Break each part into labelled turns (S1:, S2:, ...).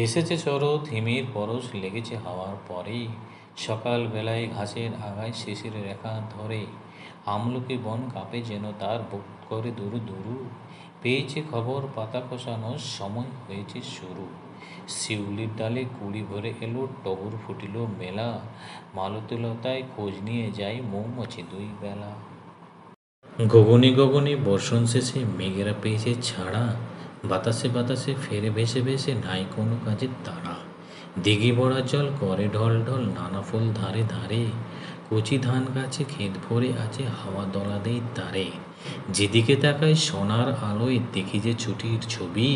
S1: এসেছে শরৎ, হিমের পরশ লেগেছে হাওয়ার পরে। সকালবেলায় ঘাসের আগায় শিশির রেখা ধরে। আমলকি বন কাঁপে যেন তার বুক করে দুরু দুরু। পেয়েছে খবর পাতা খসানোর সময় হয়েছে শুরু। শিউলির ডালে কুড়ি ভরে এলো, টগর ফুটিল মেলা। মালতীলতায় খোঁজ নিয়ে যায় মৌমাছি দুই বেলা। গগনে গগনে বর্ষণ শেষে মেঘেরা পেয়েছে ছাড়া। বাতাসে বাতাসে ফেরে ভেসে ভেসে নাই কোনো কাজের তাড়া। দিঘি ভরা জল করে ঢল ঢল, নানা ফুল ধারে ধারে। কচি ধান গাছে ক্ষেত ভরে আছে, হাওয়া দলা দেই তারে। যেদিকে তাকায় সোনার আলোয় দেখি যে ছুটির ছবি।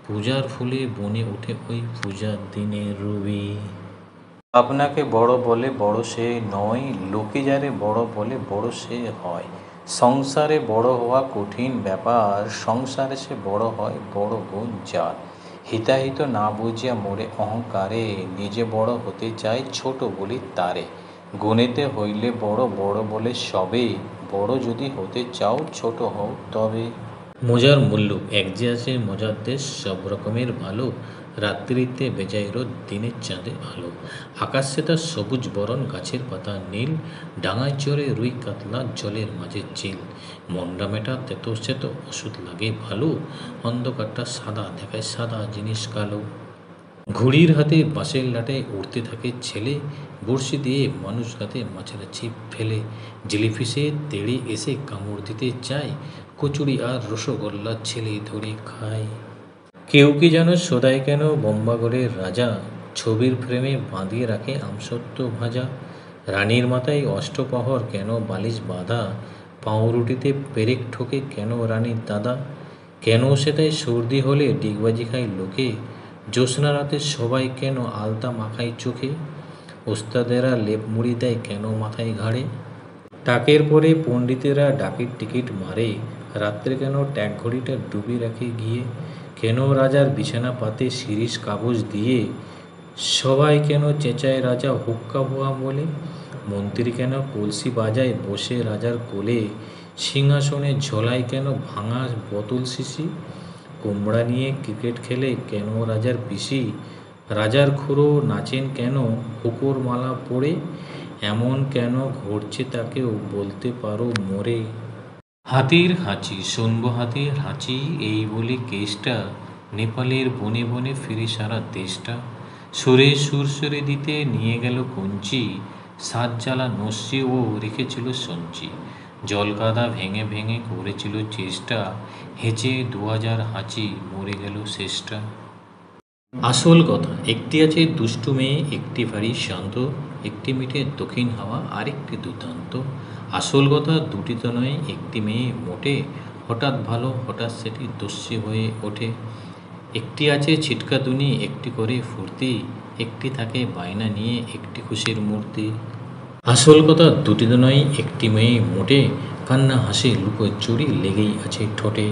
S1: পূজার ফুলে বনে ওঠে ওই পূজার দিনের রবি। আপনাকে বড় বলে বড় সে নয়, লোকে যারে বড় বলে বড় সে হয়। সংসারে বড় হওয়া কঠিন ব্যাপার, সংসারে সে বড় হয় বড় গুণ যার। হিতাহিত না বুঝিয়া মোরে অহংকারে, নিজে বড় হতে চাই ছোট বলি তারে। গুণেতে হইলে বড় বড় বলে সবে, বড় যদি হতে চাও ছোট হও তবে। মজার মূল্য এক যে আছে মজার দেশ, সব রকমের ভালো। রাত্রিতে বেজায় রোদ, দিনের চাঁদে আলো। আকাশে তার সবুজ বরণ, গাছের পাতা নীল। ডাঙায় চড়ে রুই কাতলা, জলের মাঝে চিল। মন্ডা মেটা তেতো সেতো, ওষুধ লাগে ভালো। অন্ধকারটা সাদা দেখায়, সাদা জিনিস কালো। ঘুড়ির হাতে বাঁশের লাটায় উড়তে থাকে ছেলে। বড়শি দিয়ে মানুষ গাতে মাছেরা ছিপ ফেলে। জেলিফিশে তেড়ে এসে কামড় দিতে চায়, কচুরি আর রসগোল্লা ছেলে ধরে খায়। কেউ কি যেন সদাই কেন বোম্বাগড়ের রাজা, ছবির ফ্রেমে বাঁধিয়ে রাখে আমসত্ত্ব ভাজা। রানীর মাথায় অষ্টপ্রহর কেন বালিশ বাঁধা, পাউরুটিতে পেরেক ঠোকে কেন রানীর দাদা। কেন সেটাই সর্দি হলে ডিগবাজি খায় লোকে, জ্যোৎস্না রাতে সবাই কেন আলতা মাখায় চোখে। ওস্তাদেরা লেপ মুড়ি দেয় কেন মাথায় ঘাড়ে। টাকের পরে পণ্ডিতেরা ডাকের টিকিট মারে, রাত্রে কেন ট্যাক ঘড়িটা ডুবি রাখে গিয়ে। কেন রাজার বিছানা পাতে শিরীষ কাগজ দিয়ে, সবাই কেন চেঁচায় রাজা হুক্কা বোয়া বলে। মন্ত্রী কেন কলসি বাজায় বসে রাজার কোলে, সিংহাসনে ঝোলায় কেন ভাঙা বোতল শিশি। কুমড়া নিয়ে ক্রিকেট খেলে কেন রাজার পিসি, রাজার খুড়ো নাচেন কেন হুকোর মালা পরে। এমন কেন ঘটছে তাকেও বলতে পারো মোরে। হাতির হাঁচি শুনবো, হাতির হাঁচি এই বলে কেসটা, নেপালের বনে বনে ফিরে সারা দেশটা। সুরে সুরসুরে দিতে নিয়ে গেল কঞ্চি, সাত জ্বালা নস্যি ও রেখেছিল সঞ্চি। জলকাদা ভেঙে ভেঙে করেছিল চেষ্টা, হেঁচে 2000 হাঁচি মরে গেল শেষটা। আসল কথা একটি আছে দুষ্টু মেয়ে, একটি ভারী শান্ত। একটি মিঠে দক্ষিণ হাওয়া, আরেকটি দুর্দান্ত। আসল কথা দুটি তো নয়, একটি মেয়ে মোটে, হঠাৎ ভালো হঠাৎ সেটি দস্যি হয়ে ওঠে। একটি আছে ছিটকা দুনি, একটি করে ফুর্তি। একটি থাকে বায়না নিয়ে, একটি খুশির মূর্তি। আসল কথা দুটি তো নয়, একটি মেয়ে মোটে, কান্না হাসি লুকোচুরি লেগেই আছে ঠোঁটে।